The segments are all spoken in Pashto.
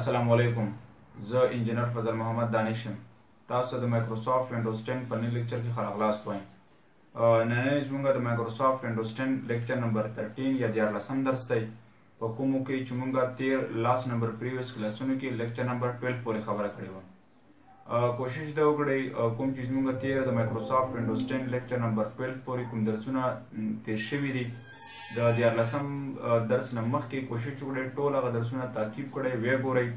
अस्सलामुअलैकुम, ज़ इंजीनियर फजल मोहम्मद दानिश तासु द माइक्रोसॉफ्ट विंडोज 10 पर नए लेक्चर की खरागलास वाई नए Junga the Microsoft Windows 10 lecture number 13 या 11 दर्स तई पकुमो के चुमुंगा 13 लास्ट नंबर प्रीवियस क्लासों की लेक्चर नंबर 12 पूरी खबर कड़ी व कोशिश द उगड़ी कुम चीज मुंगा 13 the Microsoft Windows 10 lecture number 12 पूरी कुम दर्सुना तेशवी दी द 11 दर्स नमख की कोशिश उगड़ी टोल अगर दर्सुना ताकीब कड़े वे गोरई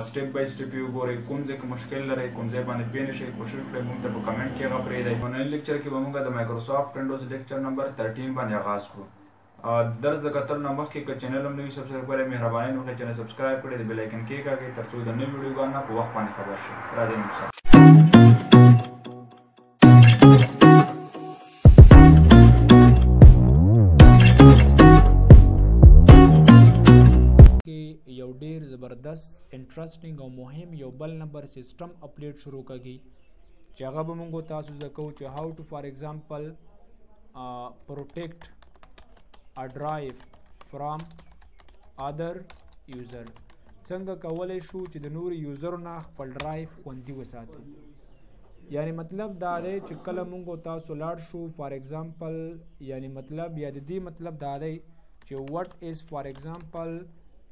स्टेप बाय स्टेप यू गोरे कुमजे के मुश्किल लरे कुमजे बाने पेन शे कोशिश करे मुंग तब कमेंट किया प्रे दे ऑनलाइन लेक्चर की बमुंगा the Microsoft Windows lecture number 13 बाने आगाज को दर्स द कतर नमख के चैनल हम नवी सब्सक्राइब करे मेहरबानी होके चैनल सब्सक्राइब करे बेल आइकन के का के तरचो द नई वीडियो गाना को वक्त पाने खबर शे राजे मुसा ډیر زبردست انټرسټینګ او مهم یو بل نمبر سیستم اپډیټ شروع کړي چې هغه به موږ تاسو زده کوو چې هاو ټو فار ایگزامپل پروټیکټ ا ډرایو فرام ادر یوزر څنګه کولای شو چې د نور یوزر نه خپل ډرایو خوندي وساتو یعنی مطلب دا دی چې کله موږ تاسو لاړ شو فار ایگزامپل یعنی مطلب یا د دې مطلب دا دی چې what is for example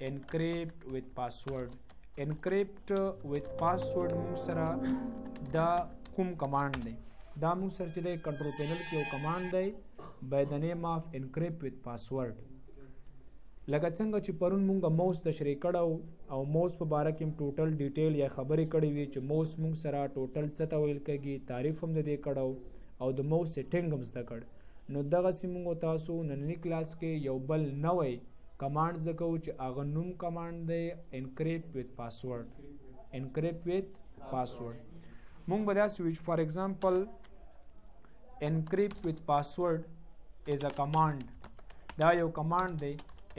encrypt with password encrypt with password موږ سره دا کوم کمانډ دی دا موږ سره چې د کنټرول پینل کې یو کمانډ دی by the name of encrypt with password لکه څنګه چې پرون موږ موس تشریح کړو او موس په باره کې ټوټل ډیټیل یا خبرې کړې وي چې موس موږ سره ټوټل څه ته ویل کېږي تعریف هم د دې کړو او د موس سیټینګ هم زده کړ نو دغسې موږ تاسو نننی کلاس کې یو بل نوی کمانډ زکو چې هغه نوم کمانډ دی انکریپټ وذ پاسورډ انکریپټ وذ پاسورډ مونږ به داسې وایو فار ایگزامپل انکریپټ وذ پاسورډ از ا کمانډ دا یو کمانډ دی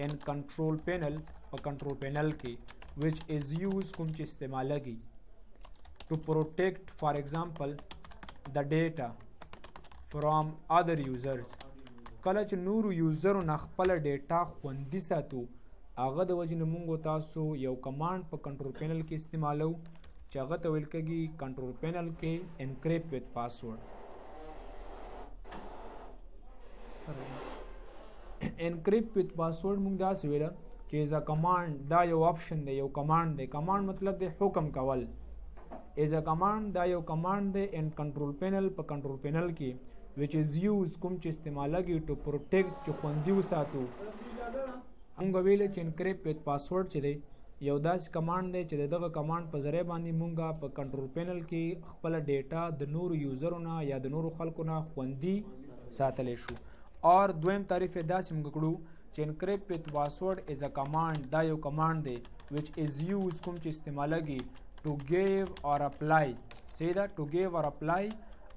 ان کنټرول پینل په کنټرول پینل کې which is used کوم چې استعمالږي to protect for example the data from other users کله چې نورو یوزرو نه خپل ډیټا خوندي ساتو هغه د وجې نه موږ تاسو یو کمانډ په کنټرول پینل کې استعمالو چې هغه ته ویل کېږي کنټرول پینل کې انکریپټ وذ پاسورډ انکریپټ وذ پاسورډ موږ داسې ویله چې از ا کمانډ دا یو آپشن دی یو کمانډ دی کمانډ مطلب دی حکم کول از ا کمانډ دا یو کمانډ دی ان کنټرول پینل په کنټرول پینل کې which is used کوم چې استعمالږي to protect چې خوندي وساتو موږ ویل چې انکریپټ وذ پاسورډ چې دی یو داسې کمانډ دی چې دغه کمانډ په ذریعه باندې موږ په کنټرول پینل کې خپل ډیټا د نورو یوزرو نه یا د نورو خلکو نه خوندي ساتلی شو اور دویم تعریف یې داسې موږ کړو چې انکریپټ وذ پاسورډ از ا کمانډ دا یو کمانډ دی which is used کوم چې استعمالږي to give or apply say that to give or apply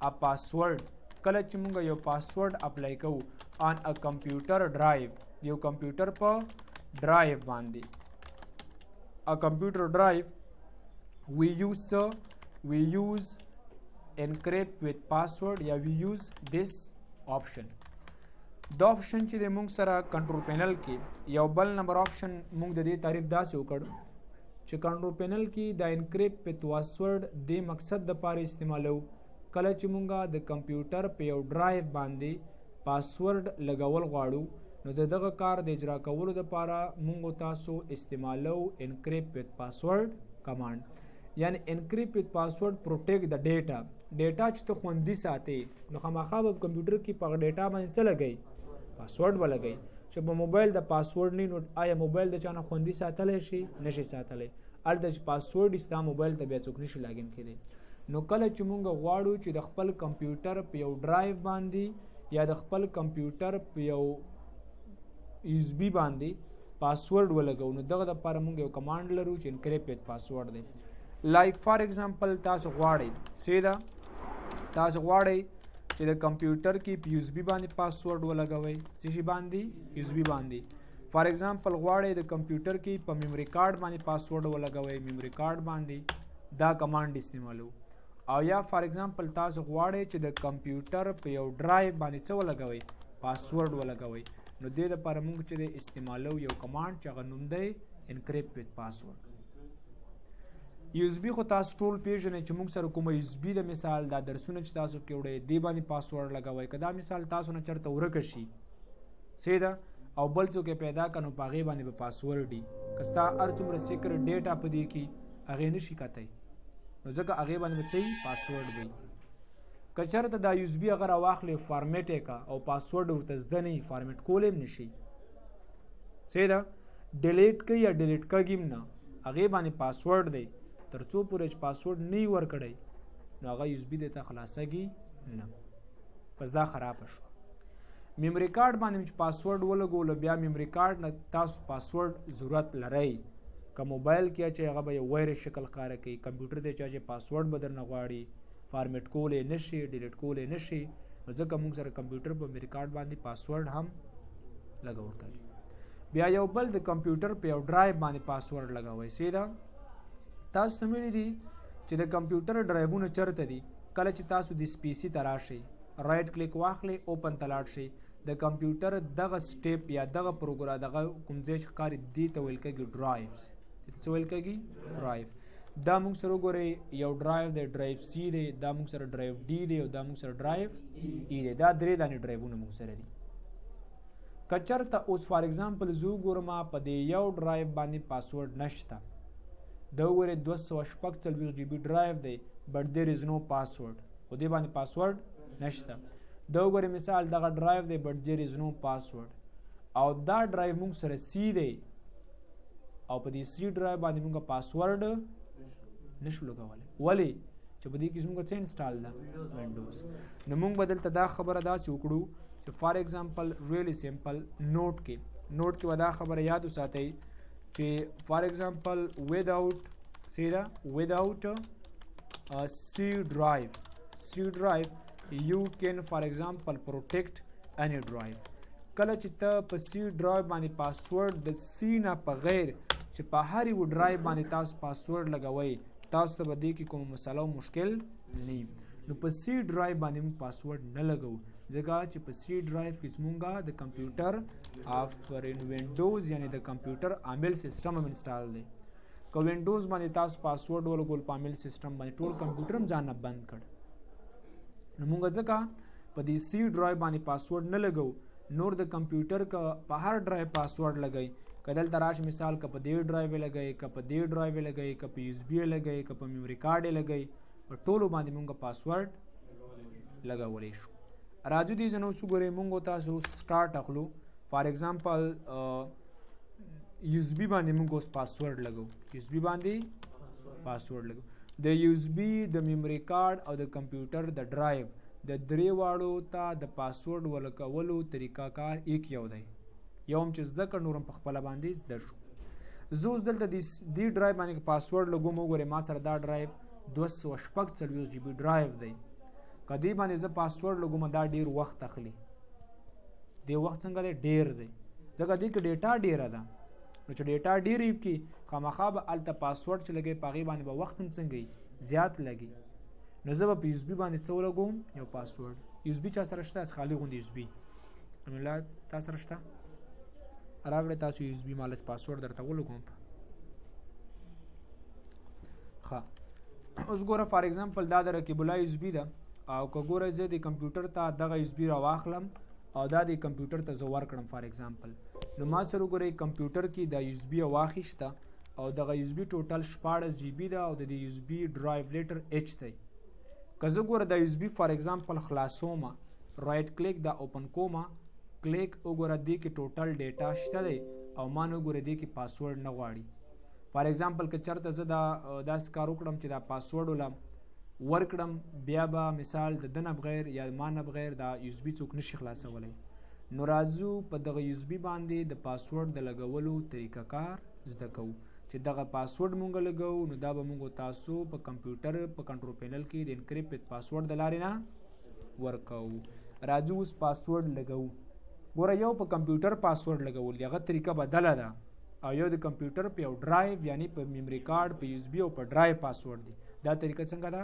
a password کله چې موږ یو پاسورډ اپلای کوو آن ا کمپیوټر ډرایو یو کمپیوټر په ډرایو باندې ا کمپیوټر ډرایو we use encrypt with password یا we use this option دا آپشن چې د موږ سره کنټرول پینل کې یو بل نمبر آپشن موږ د دې تعریف داسې وکړ چې کنټرول پینل کې د انکریپټ وذ پاسورډ د مقصد دپاره استعمالو کله چې مونږه د کمپیوټر په یو ډرایو باندې پاسورډ لګول غواړو نو د دغه کار د اجرا کولو دپاره مونږ تاسو استعمالو انکریپټ وذ پاسورډ کمانډ یعنی انکریپټ وذ پاسورډ پروټیکټ د ډیټا چې ته خوندي ساتې نو خامخا به کمپیوټر کې په ډیټا باندې څه لګئ پاسورډ به لګئ چې په موبایل د پاسورډ نه نو آیا موبایل د چا نه خوندي ساتلی شي نشي ساتلی هلته چې پاسورډ ستا موبایل ته بیا څوک نشي لاګین کېدی نو کله چې مونږ غواړو چې د خپل کمپیوټر په یو ډرایو باندې یا د خپل کمپیوټر په یو یوز بي باندې پاسورډ ولګو نو دغه دپاره مونږ یو کمانډ لرو چې انکریپټ وذ پاسورډ دی لایک فار ایگزامپل تاسو غواړئ سیده تاسو غواړئ چې د کمپیوټر کې په یوز بي باندې پاسورډ ولګوئ څه شي باندې یوز بي باندې فار ایگزامپل غواړئ د کمپیوټر کې په میموري کارډ باندې پاسورډ ولګوئ میموري کارډ باندې دا کمانډ استعمالو او یا فار ایگزامپل تاسو غواړئ چې د کمپیوټر په یو ډرایو باندې څه ولګوئ پاسورډ ولګوئ نو دې دپاره موږ چې د استعمالو یو کمانډ چې هغه نوم دی انکریپټ وذ پاسورډ یو اس بي خو تاسو ټول پیژنئ چې موږ سره کومه یو اس بي د مثال دا درسونه چې تاسو کې وړئ دې باندې پاسورډ لګوئ که دا مثال تاسو نه چېرته ورکه شي سیده او بل څوک یې پیدا کړه نو په هغې باندې به پاسورډ وي که ستا هر څومره سیکرټ ډیټا په دې کې هغې نشي کتی نو ځکه هغې باندې به څه وي پاسورډ وي که چېرته دا یو اس بي هغه راواخلې فارمیټ یې که او پاسورډ ورته زده نه وي فارمیټ کولی هم نشي سیده ډیلیټ کوي یا ډیلیټ کږي هم نه هغې باندې پاسورډ دی تر څو پورې چې پاسورډ نه وي ورکړی نو هغه یو اس بي دی ته خلاصېږي نه بس دا خرابه شوه میموري کارډ باندې چې پاسورډ ولګولو بیا میموري کارډ نه تاسو پاسورډ ضرورت لرئ که موبایل کې چې هغه به یو وایرس شکل ښکاره کوي کمپیوټر ته چې پاسورډ به درنه غواړي فارمیټ کولی نشي ډیلیټ کولی نشي نو ځکه موږ سره کمپیوټر په میموري کارډ باندې پاسورډ هم لګول کوي بیا یو بل د کمپیوټر په یو ډرایو باندې پاسورډ لګوئ سیده تاسو ته مې دي چې د کمپیوټر ډرایوونه چېرته دي کله چې تاسو د سپیسي ته راشئ رایټ کلیک واخلئ اوپن ته لاړ شئ د کمپیوټر دغه سټیپ یا دغه پروګرام دغه کوم ځای چې ښکاري دې ته ویل کېږي ډرایوز څه ویل کېږي ډرایو دا موږ سره وګورئ یو ډرایو دی ډرایو سی دی دا موږ سره ډرایو ډي دی او دا موږ سره ډرایو ای دی دا درې دانې ډرایوونه موږ سره دي که چېرته اوس فار ایگزامپل زه وګورم په دې یو ډرایو باندې پاسورډ نشته دا وګورئ 246 جی بي ډرایو دی بټ دیر از نو پاسورډ خو دې باندې پاسورډ نشته دا وګورئ مثال دغه ډرایو دی بټ دیر از نو پاسورډ او دا ډرایو موږ سره سی دی او په دې سی ډرایو باندې موږ پاسورډ نشو لګولی ولې چې په دې کې زموږ څه انسټال ده وینډوز نو موږ به دلته دا خبره داسې وکړو چې فار ایگزامپل ریلی سمپل نوټ کې به دا خبره یاد وساتئ چې فار ایگزامپل وداؤٹ سی ډرایو you can for example protect any drive کله چې ته په سی ډرایو باندې پاسورډ د سی نه په غیر چې په هر یو ډرایو باندې تاسو پاسورډ لګوئ تاسو ته به دې کې کوم مسله او مشکل نه نو په سی ډرایو باندې موږ پاسورډ نه لګو ځکه چې په سی ډرایو کې زموږ د کمپیوټر آفرین وینډوز یعنی د کمپیوټر عامل سیسټم هم انسټال دی که وینډوز باندې تاسو پاسورډ ولګول په عامل سیسټم باندې ټول کمپیوټر هم ځان نه بند کړ نو موږ ځکه په دې سی ډرایو باندې پاسورډ نه لګو نور د کمپیوټر که په هر ډرایو پاسورډ لګئ که دلته راشي مثال که په دې ډرایو یې لګئ که په دې ډرایو یې لګئ که په یو اس بي یې لګئ که په میموري کارډ یې لګئ په ټولو باندې موږ پاسورډ لګولی شو راځو دې ځای نه اوس وګورئ موږ تاسو سټارټ اخلو فار ایگزامپل یو اس بي باندې موږ اوس پاسورډ لګو یو اس بي باندې پاسورډ لګو د یو اس بي د میموري کارډ او د کمپیوټر د ډرایو د درې واړو ته د پاسورډ ولګولو طریقه کار ایک یو دی یو هم چې زده کړ نور هم په خپله باندې زده شو زه اوس دلته دې ډرایو باندې پاسورډ لګوم وګورئ ما سره دا ډرایو 246 جی بي ډرایو دی که دې باندې زه پاسورډ لګوم دا ډېر وخت اخلي دې وخت څنګه دی ډېر دی ځکه دې کې ډیټا ډېره ده نو چې ډیټا ډېر وي کې خامخا به هلته پاسورډ چې لګوي په هغې باندې به وخت هم څنګه زیات لګي نو زه به په یو اس بي باندې څه ولګوم یو پاسورډ یو اس بي چا سره شته خالي غوندې یو اس بي املا تا سره شته راوړئ تاسو یو اس بي مالچ پاسورډ درته ولګوم ښه اوس ګوره فار ایگزامپل دا د رقیب الله یو اس بي ده او که ګوره زه د کمپیوټر ته دغه یو اس بي راواخلم او دا د کمپیوټر ته زه ورکړم فار ایگزامپل نو ما سره وګورئ کمپیوټر کې دا یو اس بي واخیسته او دغه یو اس بي ټوټل 14 جی بي ده او د دې یو اس بي ډرایو لیټر ایچ دی که زه ګوره دا یو اس بي فار ایگزامپل خلاصوم رایټ کلیک دا اوپن کوم کلیک وګوره دې کې ټوټل ډیټا شته دی او ما نه ګوره دې کې پاسورډ نه غواړي فار ایگزامپل که چېرته زه داسې کار وکړم چې دا پاسورډ ولم ورکړم بیا به مثال د ده نه بغیر یا ما نه بغیر دا یو اس بي څوک نشي خلاصولی نو راځو په دغه یو اس بي باندې د پاسورډ د لګولو طریقه کار زده کوو چې دغه پاسورډ مونږ لګو نو دا به مونږ تاسو په کمپیوټر په کنټرول پینل کې د انکریپټ پاسورډ د لارې نه ورکوو راځو اوس پاسورډ لګو ګوره یو په کمپیوټر پاسورډ لګول هغه طریقه بدله ده او یو د کمپیوټر په یو ډرایو یعنی په میموري کارډ په یو اس بي او په ډرایو پاسورډ دی دا طریقه څنګه ده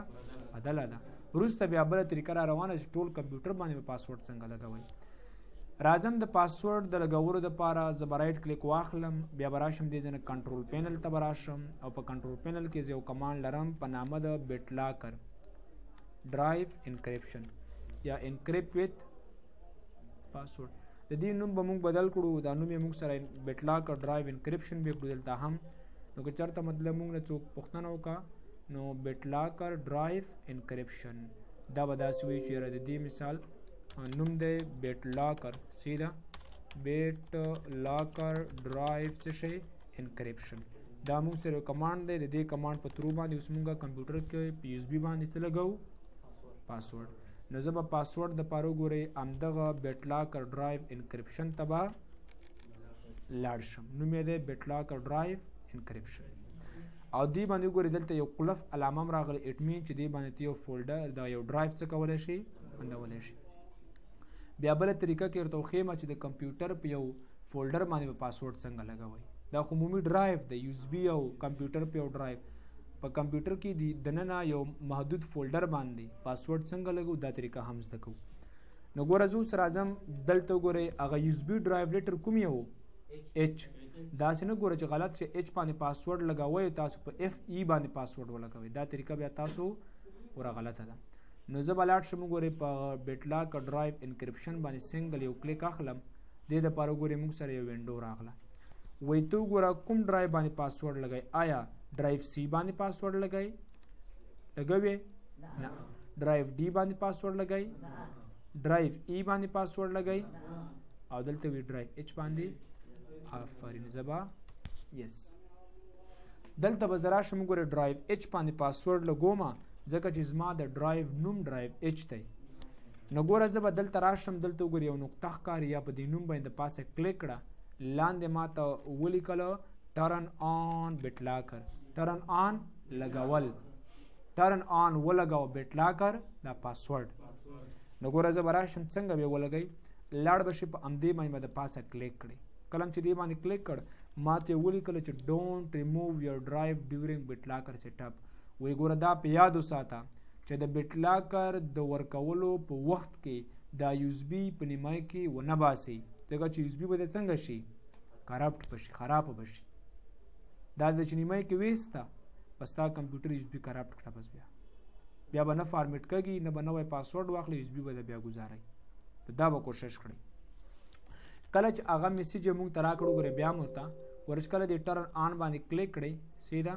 بدله ده وروسته بیا بله طریقه را روانه چې ټول کمپیوټر باندې به پاسورډ څنګه لګوئ راځم د پاسورډ د لګولو دپاره زه به رایټ کلیک واخلم، بیا به راشم دې ځای نه کنټرول پینل ته به راشم او په کنټرول پینل کې زه یو کمانډ لرم په نامه د بیټ لاکر ډرایو انکریپشن یا انکریپټ ویت پاسورډ. د دې نوم به موږ بدل کړو، دا نوم یې موږ سره بیټ لاکر ډرایو انکریپشن به کړو دلته هم. نو که چېرته مطلب موږ نه څوک پوښتنه وکړه نو بیټ لاکر ډرایو انکریپشن دا به داسې وي چې د دې مثال نوم دی بیټ لاکر، سیده بیټ لاکر ډرایو څه شی انکریپشن. دا موږ سره یو کمانډ دی، د دې کمانډ په ترو باندې اوس موږ کمپیوټر کې په یو اس بي باندې څه لګو پاسورډ. نو زه به پاسورډ دپاره وګورئ همدغه بیټ لاکر ډرایو انکریپشن ته به لاړ شم، نوم یې دی بیټ لاکر ډرایو انکریپشن. او دې باندې وګورئ دلته یو قلف علامه هم راغلی، اټ مین چې دې باندې یو فولډر دا یو ډرایو څه کولی شي بندولی شي. بیا بله طریقه کې ورته وښیم چې د کمپیوټر په یو فولډر باندې به پاسورډ څنګه لګوئ. دا خو عمومي ډرایو دی، یو اس بي او کمپیوټر په یو ډرایو. په کمپیوټر کې دننه یو محدود فولډر باندې پاسورډ څنګه لګو دا طریقه هم زده کوو. نو ګوره زه اوس راځم دلته وګورئ هغه یو اس بي ډرایو لیټر کوم یې و ایچ. داسې نه ګوره چې غلط چې ایچ باندې پاسورډ لګوئ تاسو په اف ای باندې پاسورډ ولګوئ، دا طریقه بیا تاسو ګوره غلطه ده. نو زه به لاړ شم وګورئ په بیټ لاکر ډرایو انکریپشن باندې سنګل یو کلیک اخلم، دې دپاره وګورئ موږ سره یو وینډو راغله. وایي ته وګوره کوم ډرایو باندې پاسورډ لګئ، آیا ډرایو سی باندې پاسورډ لګئ لګوئ؟ نه. ډرایو ډي باندې پاسورډ لګئ؟ ډرایو ای باندې پاسورډ لګئ؟ او دلته وی ډرایو ایچ باندې. آفرین، زه به یس دلته به زه راشم وګورئ ډرایو ایچ باندې پاسورډ لګوم ځکه چې زما د ډرایو نوم ډرایو ایچ دی. نو ګوره زه به دلته راشم، دلته وګورئ یو نقطه ښکاري یا په دې نوم باندې د پاسه کلیک کړه، لاندې ما ته ولیکله ټرن آن بیټ لاکر، ټرن آن لګول، ټرن آن ولګوه بیټ لاکر دا پاسورډ. نو ګوره زه به راشم څنګه به ولګئ، لاړ به شي په همدې باندې به د پاسه کلیک کړئ. کله چې دې باندې کلیک کړ ما ته ولیکله چې ډونټ ریموو یور ډرایو ډیورینګ بیټ لاکر سیټ اپ. وی ګوره دا په یاد وساته چې د بیټ لاکر د ورکولو په وخت کې دا یو اس بي په نیمایي کې ونه باسئ، ځکه چې یو اس بي به د څنګه شي کرپټ بشي، خراب بشي. دا د چې نیمایي کې ویسته بس تا کمپیوټر یو اس بي کرپټ کړه، بس بیا به نه فارمیټ کېږي نه به نوی پاسورډ واخلي، یو اس بي به د بیا ګزاروي. دا به کوشش کړئ. کله چې هغه میسیج یې موږ ته راکړو ګوره بیا مو ته ګوره چې کله دې ټرن آن باندې کلیک کړئ سیده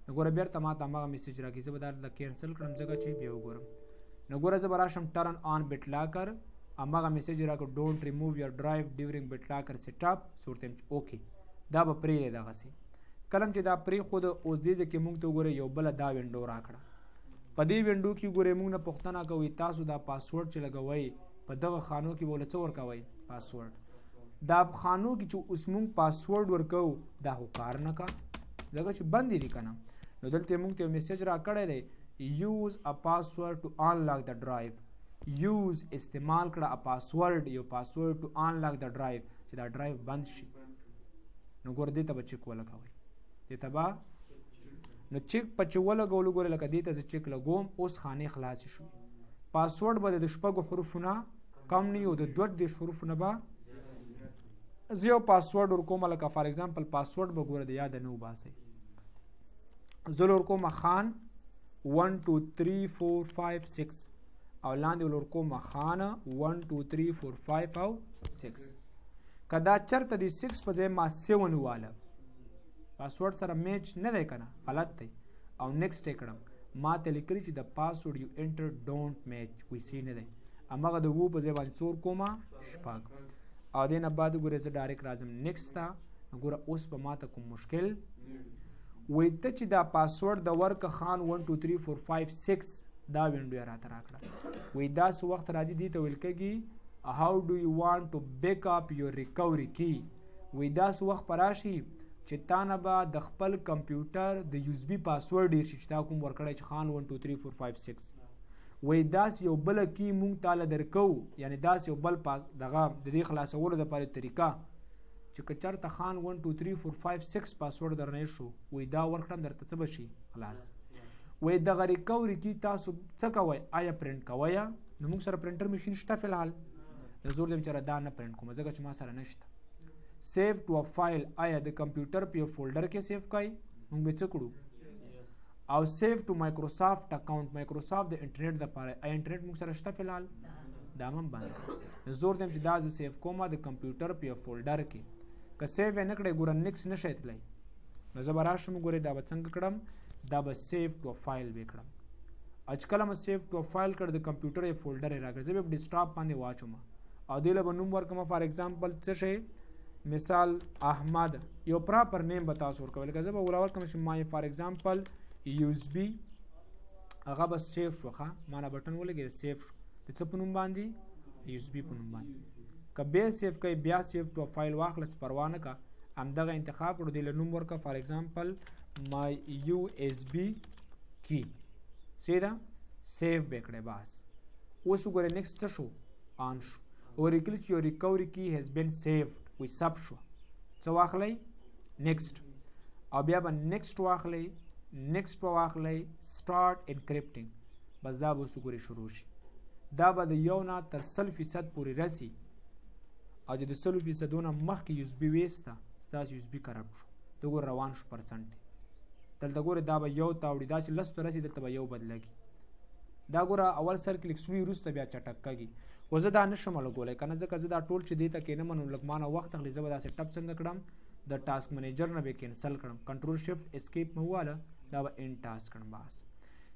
نو ګوره بیرته ما ته هماغه میسیج راکړي، زه به دا کینسل کړم ځکه چې بیا وګورم. نو ګوره زه به راشم ټرن آن بیټ لاکر، هماغه میسیج راکړو ډونټ ریموو یور ډرایو ډیورینګ بیټ لاکر سیټ اپ، سورته اوکې دا به پرېږدی دغسې. کله چې دا پرېښود اوس دې ځای کې موږ ته وګورئ یو بله دا وینډو راکړه. په دې وینډو کې ګورئ موږ نه پوښتنه کوي تاسو دا پاسورډ چې لګوئ په دغه خانو کې به ورله څه ورکوئ پاسورډ. دا خانو کې چې اوس موږ پاسورډ ورکوو دا خو کار نه کا ځکه چې بند دي که نه. نو دلته موږ ته یو میسیج راکړی دی یوز ا پاسورډ ټو انلاک د ډرایو، یوز استعمال کړه ا پاسورډ یو پاسورډ ټو انلاک د ډرایو چې دا ډرایو بند شي. نو ګوره دې ته به چیک ولګوئ، دې ته به نو چیک په چې ولګولو ګوره لکه دې ته زه چیک لګوم اوس خانې خلاصې شوې. پاسورډ به د شپږو حروفو نه کم نه وي او د 22 حروفو نه به زه یو پاسورډ ورکوم لکه فار ایگزامپل پاسورډ به ګوره د یاده نه وباسئ. زه ورکوم خان 1 2 3 4 5 6 او لاندې ورکوم خان 1 2 3 4 5 او 6. که دا چرته د 6 په ځای ما 7 واله پاسورډ سره میچ نه دی که نه غلط دی او نیکسټ یې کړم ما ته لیکلي چې د پاسورډ یو انټر ډونټ میچ وی سی نه دی، هماغه د 2 په ځای باندې څور کومه 6 او دې نه بعد ګورې زه ډایرکټ راځم نیکسټ ته. ګوره اوس به ما ته کوم مشکل وایي ته چې دا پاسورډ د ورکه خان 1 2 3 4 5 6 دا وینډو یې راته راکړه. وایي داسې وخت راځي دې ته ویل کېږي هاو ډو یو وانټ ټو بیک اپ یور ریکوري کی. وایي داسې وخت به راشي چې تا نه به د خپل کمپیوټر د یو اس بي پاسورډ ډېر شي چې تا کوم ورکړی چې خان 1 2 3 4 5 6. وایي داسې یو بله کی مونږ تاله درکوو، یعنې داسې یو بل دغه د دې خلاصولو دپاره طریقه چې که چېرته خان 1 2 3 4 5 6 پاسورډ درنه شو وایي دا ورکړم درته څه به شي خلاص. وایي دغه ریکوري کی تاسو څه کوئ آیا پرنټ کوئ؟ نو موږ سره پرنټر مشین شته فی الحال نو زور دیم چې دا نه پرنټ کوم ځکه چې ما سره نشته. سیو ټو ا فایل آیا د کمپیوټر په یو فولډر کې سیو کړئ موږ به څه کړو او سیو ټو مایکروسافټ اکاونټ مایکروسافټ د انټرنیټ لپاره انټرنیټ موږ سره شته فلحال دا هم باندې زور دیم چې دا ز سیو کومه د کمپیوټر په یو فولډر کې که سیو نه کړئ ګور نیکس نشئ تلای نو زه به راشم ګورې دا به څنګه کړم دا به سیو ټو فایل به کړم اجکل هم سیو ټو فایل کړ د کمپیوټر یو فولډر راګر زه به ډیسکټاپ باندې واچوم او دې له نوم ورکوم فار ایگزامپل څه شي مثال احمد یو پراپر نیم به تاسو ورکول که زه به ولاور کوم چې ما فار ایگزامپل USB هغه به سیو شوخه مانا بټن ولګي سیو شو د څه په نوم باندې USB په نوم باندې که بیا سیو کوي بیا سیو ټو فایل واخلص پروا نه کا همدغه انتخاب کړو د نوم ورکا فار ایگزامپل my USB کی سیدا سیو بکړه بس اوس وګوره نیکسټ څه شو آن شو اوریکل چې یو ریکوري کی هیز بین سیوډ وی سب شو څه واخلئ نیکسټ او بیا به نیکسټ واخلئ نیکسټ په واخلئ سٹارټ انکریپټینګ بس دا به وګورئ شروع شي دا به د یو نه تر 100% پورې رسی او چې د 100% نه مخکې USB وېسته ستاسو USB کرپټ شو دغه روان شو پرسنټ دلته ګوره دا به یو تاوړي دا چې لس ته رسي دلته به یو بدلږي دا ګوره اول سر کلیک سوي وروسته بیا چټک کږي خو زه دا نشم لګولی که نه ځکه زه دا ټول چې دې ته کینم نو لږ مانه وخت اخلي زه به داسې ټپ څنګه کړم د ټاسک منیجر نه به کینسل کړم کنټرول شفټ اسکیپ مې وواله دا به ان ټاسک کړم بس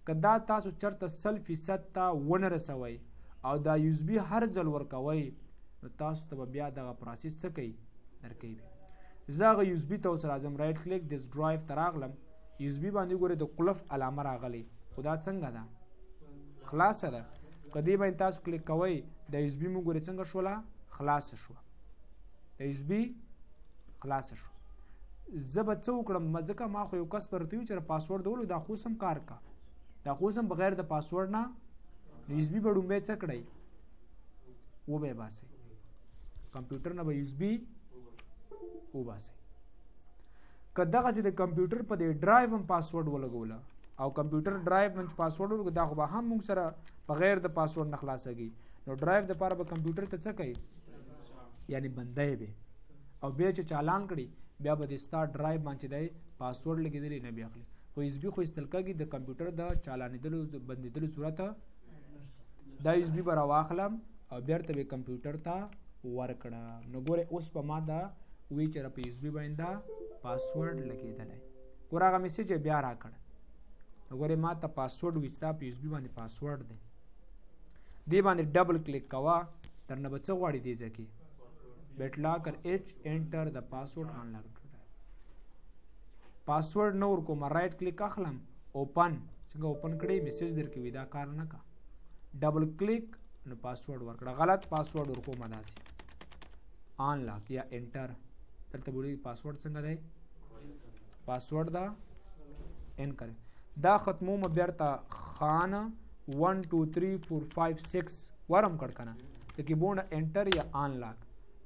که دا تاسو چېرته 100% ته ونه رسوئ او دا USB هر ځل ورکوئ نو تاسو ته به بیا دغه پروسس څه کوي درکوي زه هغه USB ته اوس راځم رایټ کلیک دس ډرایو ته راغلم USB باندې ګورئ د قلف علامه راغلی خو دا څنګه ده خلاصه ده که دې باندې تاسو کلیک کوئ د USB مو ګورئ څنګه شوله خلاصه شوه د USB خلاصه شوه زه به څه وکړم ځکه ما خو یو کس درته وي چې پاسورډ دولو دا خو سم کار کا دا خو سم بغیر د پاسورډ نه USB به ډومبې څه کړئ وبې باسئ کمپیوټر نه به USB وباسئ که دغسې د کمپیوټر په دې ډرایو هم پاسورډ ولګوله او کمپیوټر ډرایو نه چې پاسورډ ولګو دا خو به هم موږ سره بغیر د پاسورډ نه خلاصېږي نو ډرایو دپاره به کمپیوټر ته څه کوي یعنی بندی به او بیا چې چالان کړي بیا به د ستا ډرایو باندې دی پاسورډ لګېدلی نه بیا اخلي خو USB خو ایستل کېږي د کمپیوټر د چالانېدلو بندېدلو صورت دا USB به راواخلم او بیرته به کمپیوټر ته ورکړه نو ګوره اوس په ما دا وی چې په USB باندې دا پاسورډ لګېدلی ګوره هغه میسج بیا راکړ نو ګوره ما ته پاسورډ وي ستا په USB باندې پاسورډ دی دې باندې ډبل کلیک کوه درنه به څه غواړي دې ځای کې BitLocker H enter the password unlocked پاسورډ نه ورکوم رایټ کلیک اخلم اوپن څنګه اوپن کړئ میسج درکوي دا کار نه کا ډبل کلیک نو پاسورډ ورکړه غلط پاسورډ ورکوم داسې انلاک یا انټر دلته وړي پاسورډ څنګه دی پاسورډ دا ان کړئ دا ختموم بیرته خان 1 2 3 4 5 6 ورم کړ کنه د کیبورډ انټر یا انلاک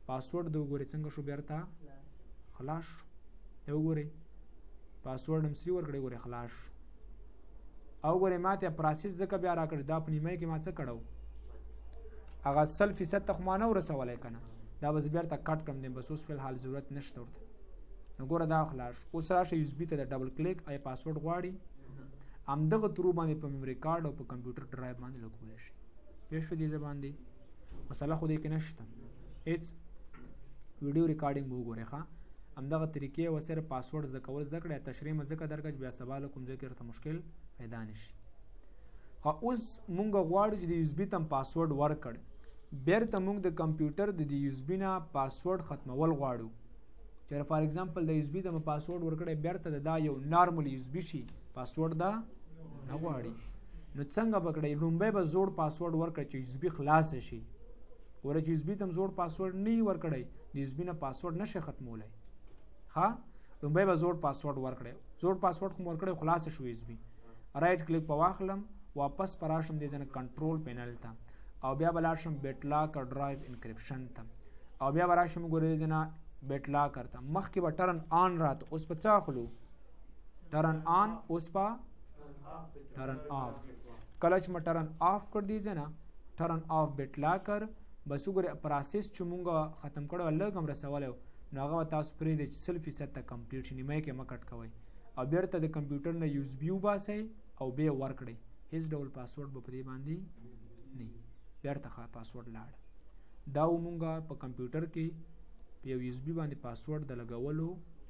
پاسورډ د وګورئ څنګه شو بیرته خلاص یو وګورئ پاسورډ هم سی ورکړی ګورئ خلاص او ګورئ ماته پروسس ځکه بیا راکړ دا په نیمه کې ما څه کړو هغه 100% ته خو ما نه ورسولی که نه دا به زه بیرته کټ کړم دی بس اوس فلحال ضرورت نشته ورته نو ګوره دا خلاص اوس راشه USB ته د ډبل کلیک آیا پاسورډ غواړي همدغه ترو باندې په میموري کارډ او په کمپیوټر ډرایو باندې لګولی شي پوه شوې دې ځای باندې مسله خو دې کې نشته هېڅ ویډیو ریکارډینګ به وګورئ ښه همدغه طریقې وسره پاسورډ زده کول زده کړئ تشریح مې ځکه درکړه چې بیا سبا له کوم ځای کې ورته مشکل پیدا نه شي خو اوس مونږ غواړو چې د USB ته هم پاسورډ ورکړ بیرته مونږ د کمپیوټر د USB نه پاسورډ ختمول غواړو چې فار ایگزامپل د USB ته مې پاسورډ ورکړی بیرته دا یو نارمل USB شي پاسورډ دا نه غواړي نو څنګه به کړئ لومبی به زوړ پاسورډ ورکړئ چې USB خلاصه شي ګوره چې USB ته هم زوړ پاسورډ نه وي ورکړی د USB نه پاسورډ نشي ختمولی ها لومبی به زوړ پاسورډ ورکړی زوړ پاسورډ خو مې ورکړی خلاصه شو USB رایټ کلیک په واخلم واپس پر راشم دې ځنه کنټرول پینل ته او بیا به لاړ شم BitLocker ډرایو انکریپشن ته او بیا به راشم ګورې دې ځنه BitLocker ته مخکې به ټرن آن راته اوس په څه اخلو ټرن آن اوس په ټرن آف کله چې مې ټرن آف کړ دې ځنه ټرن آف BitLocker بس وګوره پروسس چې مونږ ختم کړو لږ هم رسولی نو هغه تاسو پرېږدئ چې 100% ته کمپلیټ شي نیمایي کې مه کټ کوئ او بیرته د کمپیوټر نه یو اس بي وباسئ او بیا یې ورکړئ هیڅ ډول پاسورډ به په دې باندې نه بیرته پاسورډ لاړ دا مونږ په کمپیوټر کې په یو اس بي باندې پاسورډ د لګولو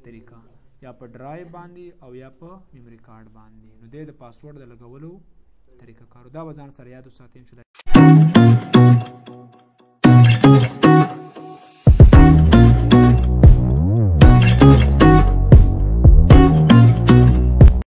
طریقه یا په ډرایو باندې او یا په میموري کارت باندې نو د پاسورډ د لګولو طریقه کارو دا به ځان سره یاد وساتئ.